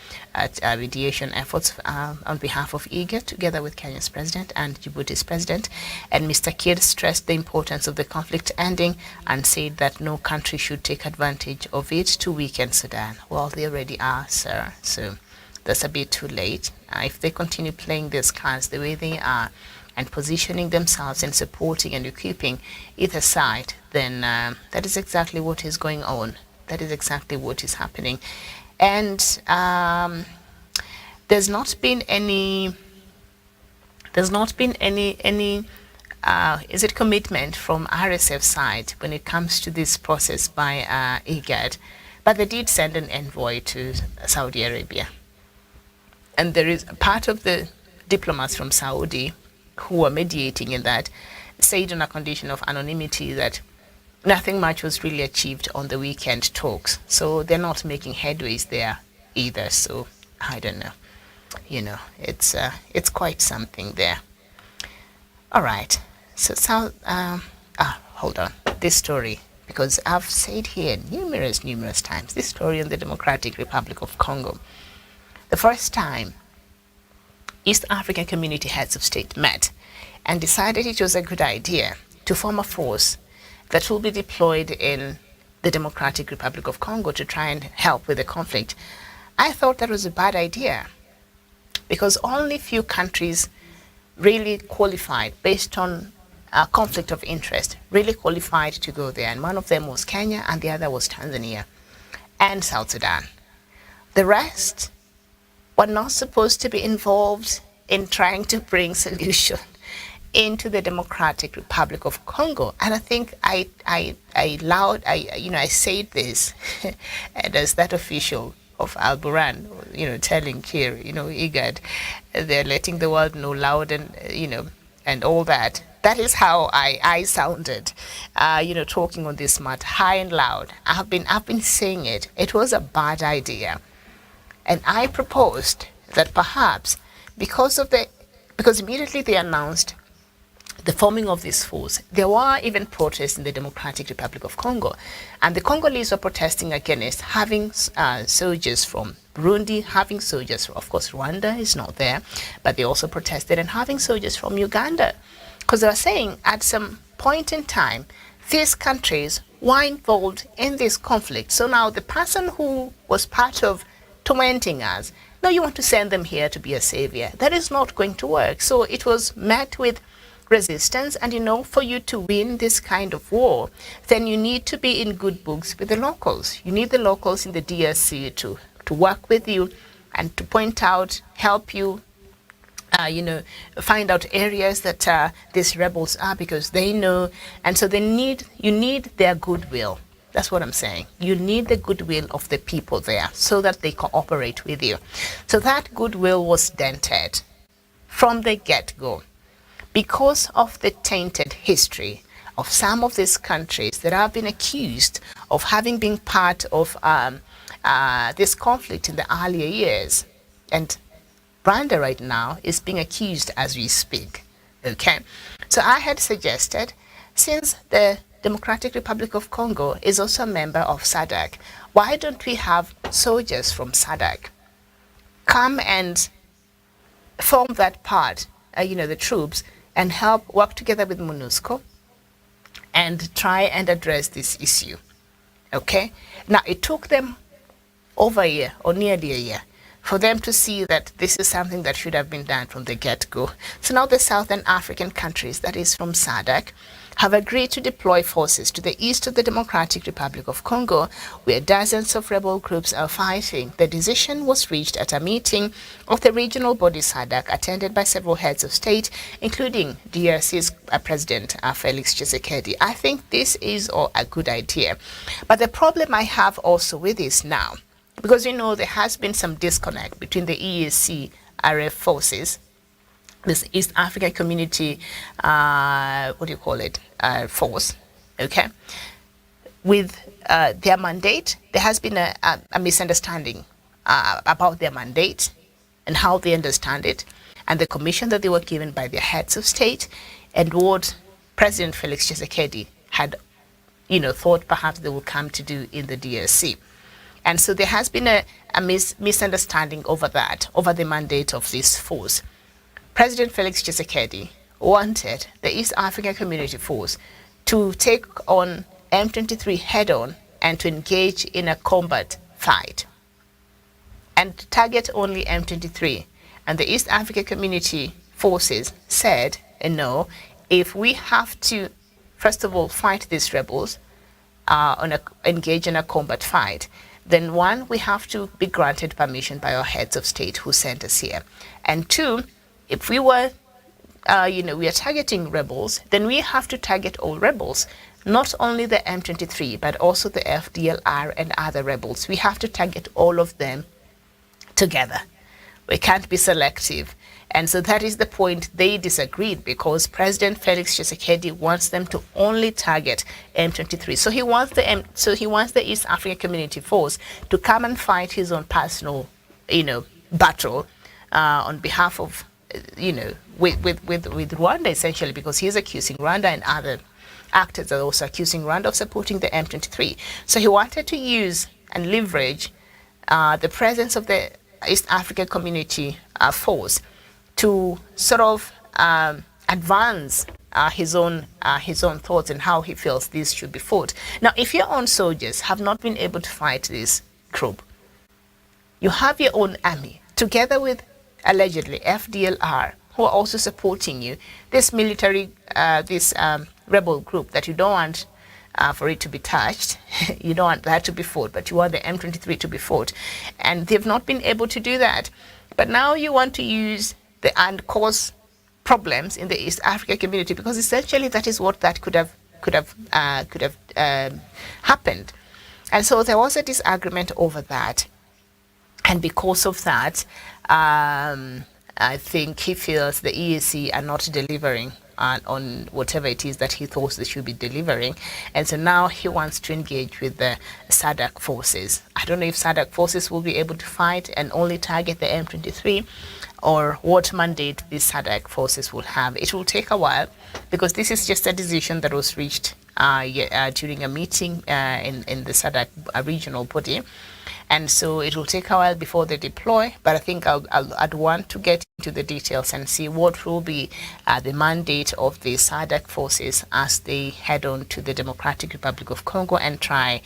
S1: mediation efforts on behalf of IGAD, together with Kenya's president and Djibouti's president. And Mr. Kiir stressed the importance of the conflict ending and said that no country should take advantage of it to weaken Sudan. Well, they already are, sir. So that's a bit too late. If they continue playing these cards the way they are, and positioning themselves and supporting and equipping either side, then that is exactly what is going on. That is exactly what is happening. And there's not been any commitment from RSF side when it comes to this process by IGAD, but they did send an envoy to Saudi Arabia. And there is a part of the diplomats from Saudi who are mediating in that said on a condition of anonymity that nothing much was really achieved on the weekend talks. So they're not making headways there either. So I don't know. It's quite something there. All right. So hold on. This story, because I've said here numerous times, this story on the Democratic Republic of Congo. The first time East African community heads of state met and decided it was a good idea to form a force that will be deployed in the Democratic Republic of Congo to try and help with the conflict. I thought that was a bad idea because only few countries really qualified based on a conflict of interest, really qualified to go there. And one of them was Kenya and the other was Tanzania and South Sudan. The rest were not supposed to be involved in trying to bring solution into the Democratic Republic of Congo. And I think I said this, and as that official of Al Buran, telling Kiir, IGAD, they're letting the world know loud and, and all that. That is how I sounded, talking on this matter, high and loud. I've been saying it. It was a bad idea. And I proposed that perhaps because immediately they announced the forming of this force, there were even protests in the Democratic Republic of Congo. And the Congolese were protesting against having soldiers from Burundi, having soldiers, of course, Rwanda is not there, but they also protested, and having soldiers from Uganda. Because they were saying at some point in time, these countries were involved in this conflict. So now the person who was part of tormenting us, now you want to send them here to be a savior. That is not going to work. So it was met with resistance, and for you to win this kind of war, then you need to be in good books with the locals. You need the locals in the DRC to work with you and to point out, help you, find out areas that these rebels are, because they know, and so you need their goodwill. That's what I'm saying. You need the goodwill of the people there so that they cooperate with you. So that goodwill was dented from the get-go, because of the tainted history of some of these countries that have been accused of having been part of this conflict in the earlier years. And Rwanda right now is being accused as we speak. Okay? So I had suggested, since the Democratic Republic of Congo is also a member of SADC, why don't we have soldiers from SADC come and form that part, the troops, and help work together with MONUSCO and try and address this issue. Okay? Now, it took them over a year, or nearly a year, for them to see that this is something that should have been done from the get-go. So now the Southern African countries, that is from SADC, have agreed to deploy forces to the east of the Democratic Republic of Congo, where dozens of rebel groups are fighting. The decision was reached at a meeting of the regional body SADC, attended by several heads of state, including DRC's President Felix Tshisekedi. I think this is a good idea. But the problem I have also with this now, because there has been some disconnect between the EAC RF forces, this East African Community, force, okay? With their mandate, there has been a misunderstanding about their mandate and how they understand it, and the commission that they were given by their heads of state, and what President Felix Tshisekedi had, thought perhaps they would come to do in the DRC. And so there has been a misunderstanding over the mandate of this force. President Felix Tshisekedi wanted the East African Community Force to take on M23 head-on and to engage in a combat fight and to target only M23. And the East African Community Forces said, no, if we have to, first of all, fight these rebels, engage in a combat fight, then one, we have to be granted permission by our heads of state who sent us here. And two, if we were, we are targeting rebels, then we have to target all rebels, not only the M23, but also the FDLR and other rebels. We have to target all of them together. We can't be selective. And so that is the point they disagreed, because President Felix Tshisekedi wants them to only target M23. So he wants the East African Community Force to come and fight his own personal, battle on behalf of, with Rwanda, essentially, because he's accusing Rwanda, and other actors are also accusing Rwanda of supporting the M23. So he wanted to use and leverage the presence of the East African Community Force to sort of advance his own thoughts and how he feels this should be fought. Now, if your own soldiers have not been able to fight this group, you have your own army, together with allegedly FDLR, who are also supporting you, this military, this rebel group that you don't want for it to be touched. You don't want that to be fought, but you want the M23 to be fought. And they've not been able to do that. But now you want to use and cause problems in the East Africa community, because essentially that is what that could have happened. And so there was a disagreement over that. And because of that, I think he feels the EAC are not delivering on whatever it is that he thought they should be delivering. And so now he wants to engage with the SADC forces. I don't know if SADC forces will be able to fight and only target the M23, or what mandate these SADC forces will have. It will take a while, because this is just a decision that was reached during a meeting in the SADC regional body. And so it will take a while before they deploy, but I think I'd want to get into the details and see what will be the mandate of the SADC forces as they head on to the Democratic Republic of Congo and try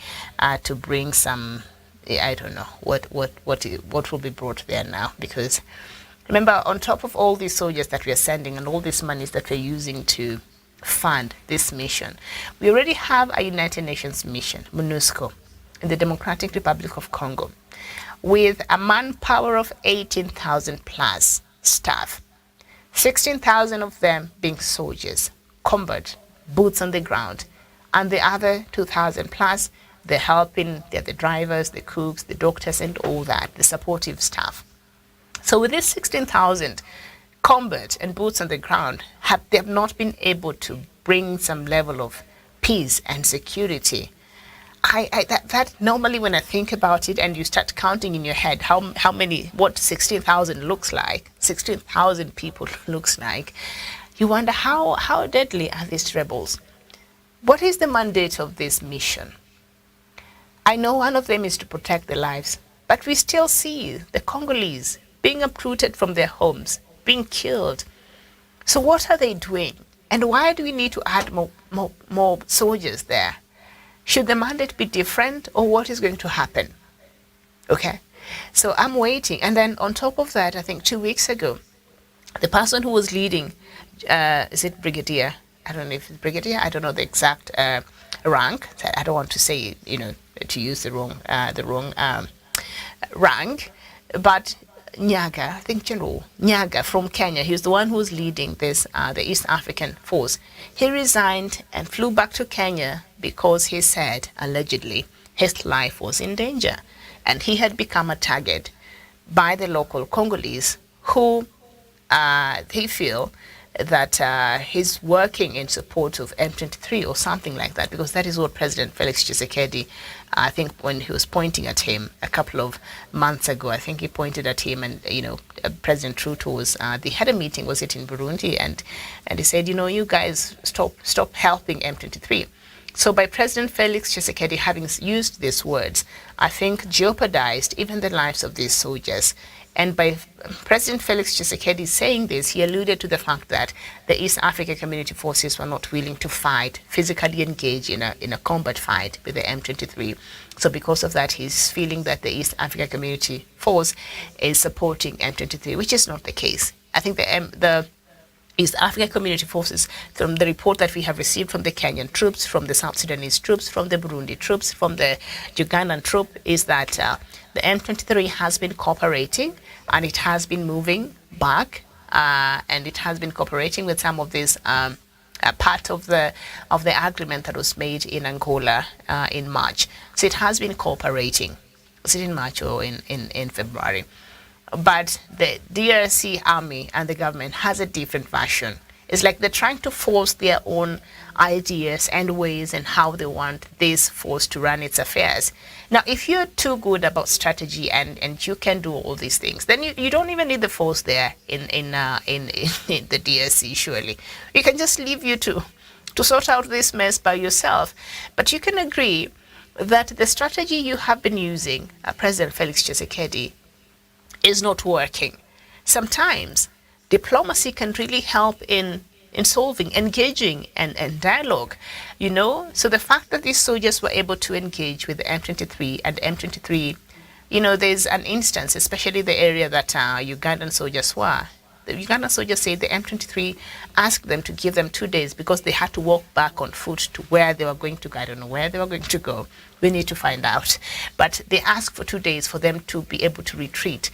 S1: to bring some, I don't know, what will be brought there now. Because remember, on top of all these soldiers that we are sending and all these monies that we're using to fund this mission, we already have a United Nations mission, MONUSCO, in the Democratic Republic of Congo, with a manpower of 18,000 plus staff, 16,000 of them being soldiers, combat, boots on the ground, and the other 2,000 plus, they're helping, they're the drivers, the cooks, the doctors, and all that, the supportive staff. So with this 16,000 combat and boots on the ground, they have not been able to bring some level of peace and security. That normally, when I think about it and you start counting in your head how many, what 16,000 looks like, 16,000 people looks like, you wonder how deadly are these rebels? What is the mandate of this mission? I know one of them is to protect the lives, but we still see the Congolese being uprooted from their homes, being killed. So what are they doing? And why do we need to add more soldiers there? Should the mandate be different, or what is going to happen? Okay, so I'm waiting. And then on top of that, I think 2 weeks ago, the person who was leading, is it brigadier? I don't know if it's brigadier. I don't know the exact rank. I don't want to say, to use the wrong rank, but Nyaga, I think General Nyaga from Kenya, he's the one who's leading this, the East African force. He resigned and flew back to Kenya because he said, allegedly, his life was in danger. And he had become a target by the local Congolese who they feel that he's working in support of M23 or something like that, because that is what President Felix Tshisekedi, I think when he was pointing at him a couple of months ago, I think he pointed at him, and President Trudeau was, they had a meeting, was it in Burundi, and he said, you guys stop helping M23. So by President Felix Tshisekedi having used these words, I think jeopardized even the lives of these soldiers. And by President Felix Tshisekedi saying this, he alluded to the fact that the East Africa Community Forces were not willing to fight, physically engage in a combat fight with the M23. So because of that, he's feeling that the East Africa Community Force is supporting M23, which is not the case. I think the East African Community Forces, from the report that we have received from the Kenyan troops, from the South Sudanese troops, from the Burundi troops, from the Ugandan troop, is that the M23 has been cooperating, and it has been moving back, and it has been cooperating with some of these part of the agreement that was made in Angola in March. So it has been cooperating. Was it in March or in February? But the DRC army and the government has a different version. It's like they're trying to force their own ideas and ways and how they want this force to run its affairs. Now, if you're too good about strategy and you can do all these things, then you don't even need the force there in the DRC, surely. You can just leave you to sort out this mess by yourself. But you can agree that the strategy you have been using, President Felix Tshisekedi, is not working. Sometimes diplomacy can really help in solving, engaging, and dialogue, So the fact that these soldiers were able to engage with the M23, and M23, there's an instance, especially the area that Ugandan soldiers were. The Ugandan soldiers say the M23 asked them to give them 2 days because they had to walk back on foot to where they were going to go. I don't know where they were going to go. We need to find out. But they asked for 2 days for them to be able to retreat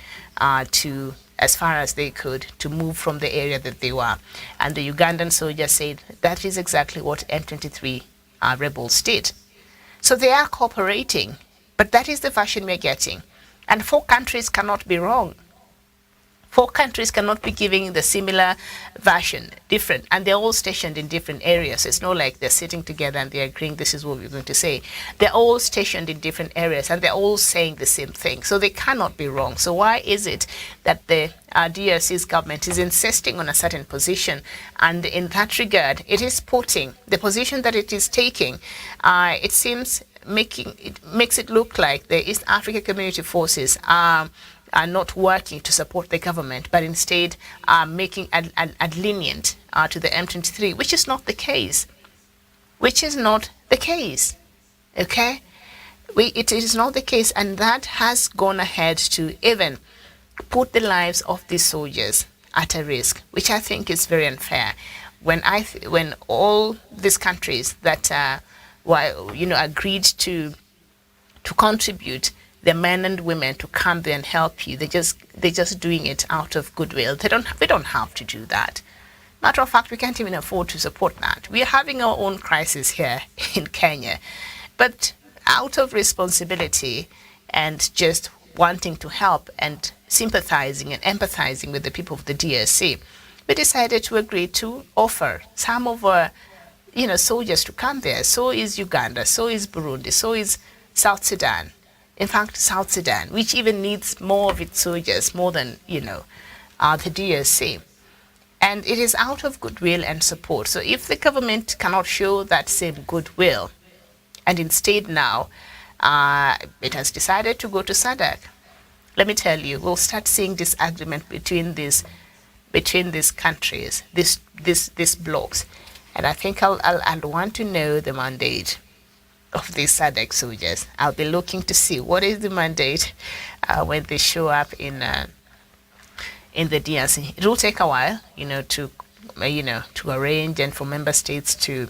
S1: to as far as they could, to move from the area that they were. And the Ugandan soldiers said that is exactly what M23 rebels did. So they are cooperating, but that is the version we're getting. And 4 countries cannot be wrong. 4 countries cannot be giving the similar version, different, and they're all stationed in different areas. It's not like they're sitting together and they're agreeing this is what we're going to say. They're all stationed in different areas and they're all saying the same thing. So they cannot be wrong. So why is it that the DRC's government is insisting on a certain position? And in that regard, it is putting the position that it is taking, it seems makes it look like the East Africa Community Forces are not working to support the government, but instead are making lenient to the M23, which is not the case. Which is not the case. Okay? It is not the case, and that has gone ahead to even put the lives of these soldiers at a risk, which I think is very unfair. When all these countries that agreed to contribute the men and women to come there and help you, they're just doing it out of goodwill. They don't have to do that. Matter of fact, we can't even afford to support that. We are having our own crisis here in Kenya, but out of responsibility and just wanting to help and sympathizing and empathizing with the people of the DRC, we decided to agree to offer some of our soldiers to come there. So is Uganda, so is Burundi, so is South Sudan. In fact, South Sudan, which even needs more of its soldiers, more than, the DRC. And it is out of goodwill and support. So if the government cannot show that same goodwill, and instead now it has decided to go to SADC, let me tell you, we'll start seeing disagreement between these countries, these blocks. And I think I'll want to know the mandate of these SADC soldiers. I'll be looking to see what is the mandate when they show up in the DRC. It will take a while, to arrange and for member states to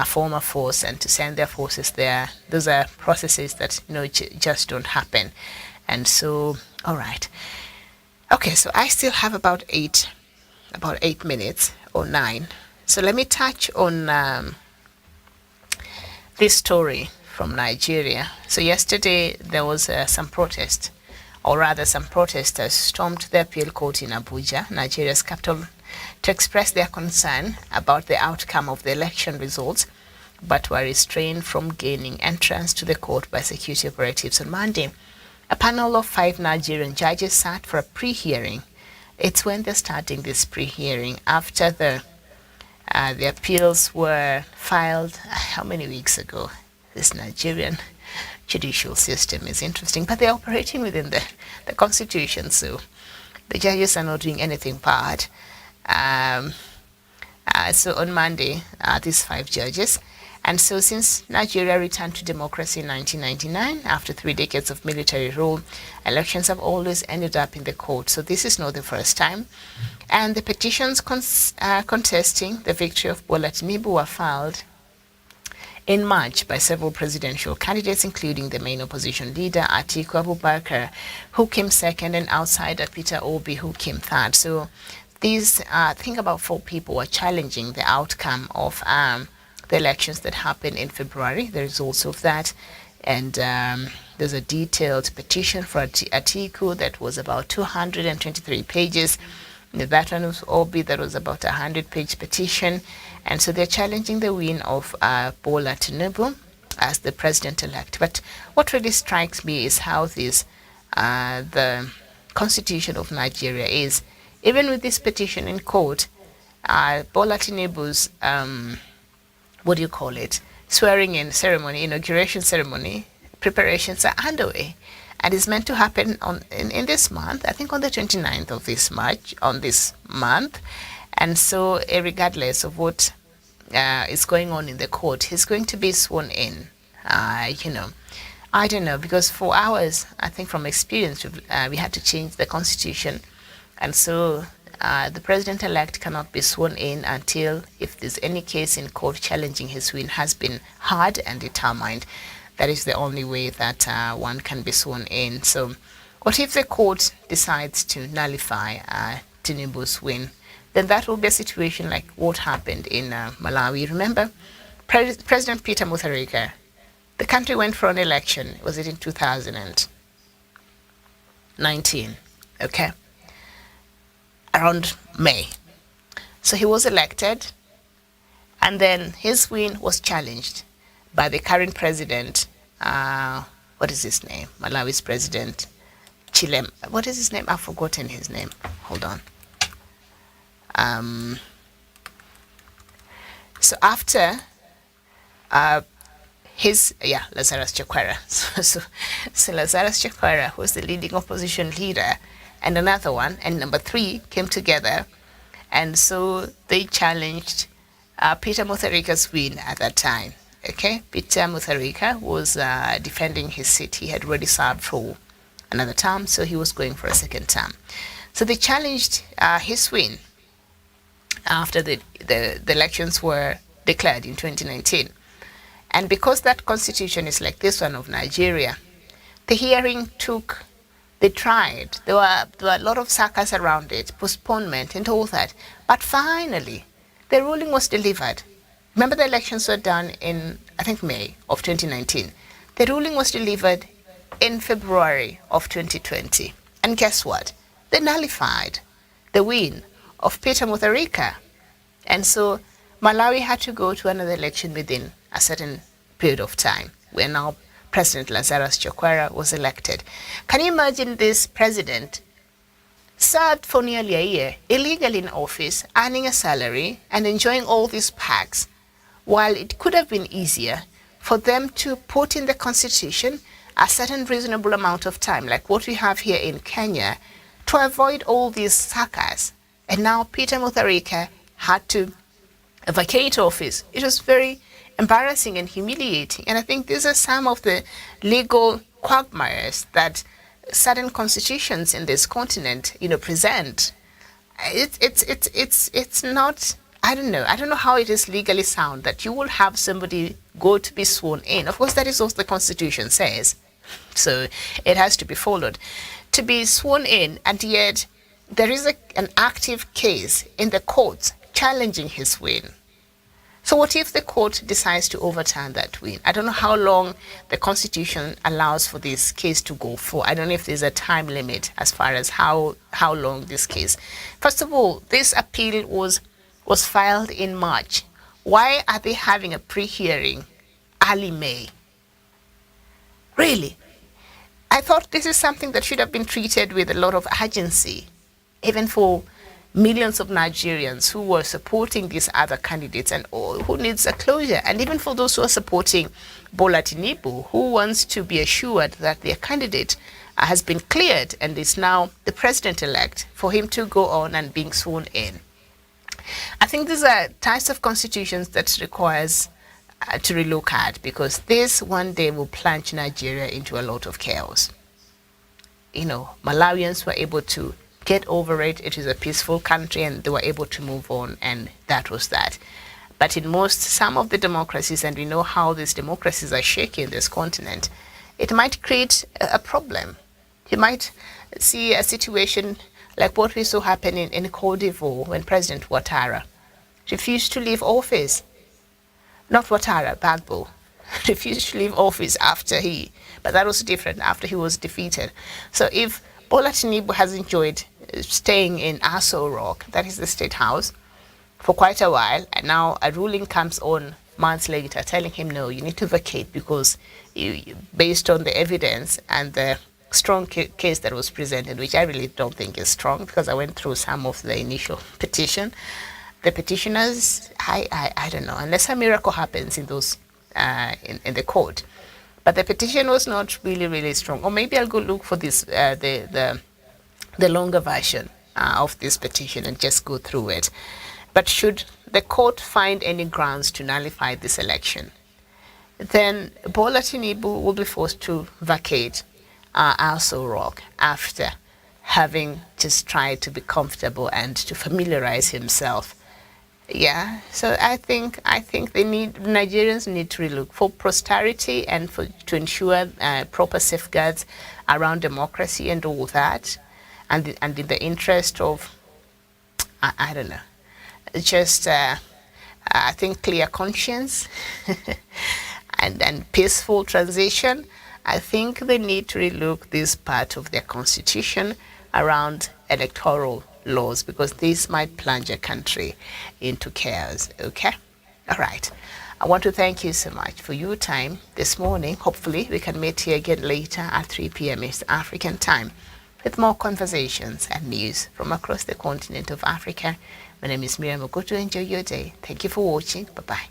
S1: form a force and to send their forces there. Those are processes that just don't happen. And so, all right, okay. So I still have about 8 minutes or 9. So let me touch on this story from Nigeria. So yesterday there was some protest, or rather some protesters stormed the appeal court in Abuja, Nigeria's capital, to express their concern about the outcome of the election results, but were restrained from gaining entrance to the court by security operatives on Monday. A panel of 5 Nigerian judges sat for a pre-hearing. It's when they're starting this pre-hearing after the appeals were filed how many weeks ago. This Nigerian judicial system is interesting, but they're operating within the constitution, so the judges are not doing anything bad. So on Monday, these 5 judges, and so since Nigeria returned to democracy in 1999, after 3 decades of military rule, elections have always ended up in the court. So this is not the first time. And the petitions contesting the victory of Bola Tinubu were filed in March by several presidential candidates, including the main opposition leader, Atiku Abubakar, who came second, and outsider Peter Obi, who came third. So these, I think about 4 people were challenging the outcome of the elections that happened in February, the results of that. And there's a detailed petition for Atiku that was about 223 pages. That one was Obi, that was about a 100-page petition. And so they're challenging the win of Bola Tinubu as the president-elect. But what really strikes me is how the constitution of Nigeria is. Even with this petition in court, Bola Tinubu's, swearing-in ceremony, inauguration ceremony, preparations are underway. And it's meant to happen in this month, I think on the 29th of this month. And so regardless of what is going on in the court, he's going to be sworn in. I don't know, because for hours, I think from experience, we had to change the constitution. And so the president-elect cannot be sworn in until, if there's any case in court challenging his win, has been heard and determined. That is the only way that one can be sworn in. So what if the court decides to nullify Tinubu's win? Then that will be a situation like what happened in Malawi. Remember, President Peter Mutharika, the country went for an election, was it in 2000? 2019, okay, around May. So he was elected, and then his win was challenged by the current president. What is his name? Malawi's president, Chilem. What is his name? I've forgotten his name. Hold on. So after Lazarus Chakwera. So Lazarus Chakwera, who was the leading opposition leader, and another one, and number 3 came together, and so they challenged Peter Mutharika's win at that time. Okay, Peter Mutharika was defending his seat. He had already served for another term, so he was going for a second term. So they challenged his win after the elections were declared in 2019. And because that constitution is like this one of Nigeria, the hearing they tried. There were a lot of circus around it, postponement and all that. But finally, the ruling was delivered. Remember, the elections were done in, I think, May of 2019. The ruling was delivered in February of 2020. And guess what? They nullified the win of Peter Mutharika. And so Malawi had to go to another election within a certain period of time, where now President Lazarus Chakwera was elected. Can you imagine this president served for nearly a year, illegally in office, earning a salary and enjoying all these perks, while it could have been easier for them to put in the constitution a certain reasonable amount of time, like what we have here in Kenya, to avoid all these circus. And now Peter Mutharika had to vacate office. It was very embarrassing and humiliating. And I think these are some of the legal quagmires that certain constitutions in this continent, present. It's not. I don't know. I don't know how it is legally sound that you will have somebody go to be sworn in. Of course, that is what the Constitution says, so it has to be followed. To be sworn in, and yet there is an active case in the courts challenging his win. So what if the court decides to overturn that win? I don't know how long the Constitution allows for this case to go for. I don't know if there's a time limit as far as how long this case. First of all, this appeal was filed in March. Why are they having a pre-hearing early May? Really? I thought this is something that should have been treated with a lot of urgency, even for millions of Nigerians who were supporting these other candidates and all, who needs a closure, and even for those who are supporting Bola Tinubu, who wants to be assured that their candidate has been cleared and is now the president-elect, for him to go on and being sworn in. I think these are types of constitutions that requires to relook at, because this one day will plunge Nigeria into a lot of chaos. Malawians were able to get over it. It is a peaceful country, and they were able to move on, and that was that. But in some of the democracies, and we know how these democracies are shaky in this continent, it might create a problem. You might see a situation like what we saw happen in Cote d'Ivoire when President Ouattara refused to leave office. Not Ouattara, Gbagbo refused to leave office but that was different, after he was defeated. So if Bola Tinubu has enjoyed staying in Aso Rock, that is the state house, for quite a while, and now a ruling comes on months later telling him, no, you need to vacate because based on the evidence and the strong case that was presented, which I really don't think is strong, because I went through some of the initial petition. The petitioners, I don't know, unless a miracle happens in those in the court. But the petition was not really, really strong. Or maybe I'll go look for this the longer version of this petition and just go through it. But should the court find any grounds to nullify this election, then Bola Tinubu will be forced to vacate Aso Rock after having just tried to be comfortable and to familiarize himself. Yeah, so I think Nigerians need to relook for prosperity and to ensure proper safeguards around democracy and all that, and in the interest of I don't know, just I think clear conscience and peaceful transition. I think they need to relook this part of their constitution around electoral laws, because this might plunge a country into chaos. Okay? All right. I want to thank you so much for your time this morning. Hopefully, we can meet here again later at 3 p.m. East African time with more conversations and news from across the continent of Africa. My name is Miriam Ogoto. Enjoy your day. Thank you for watching. Bye-bye.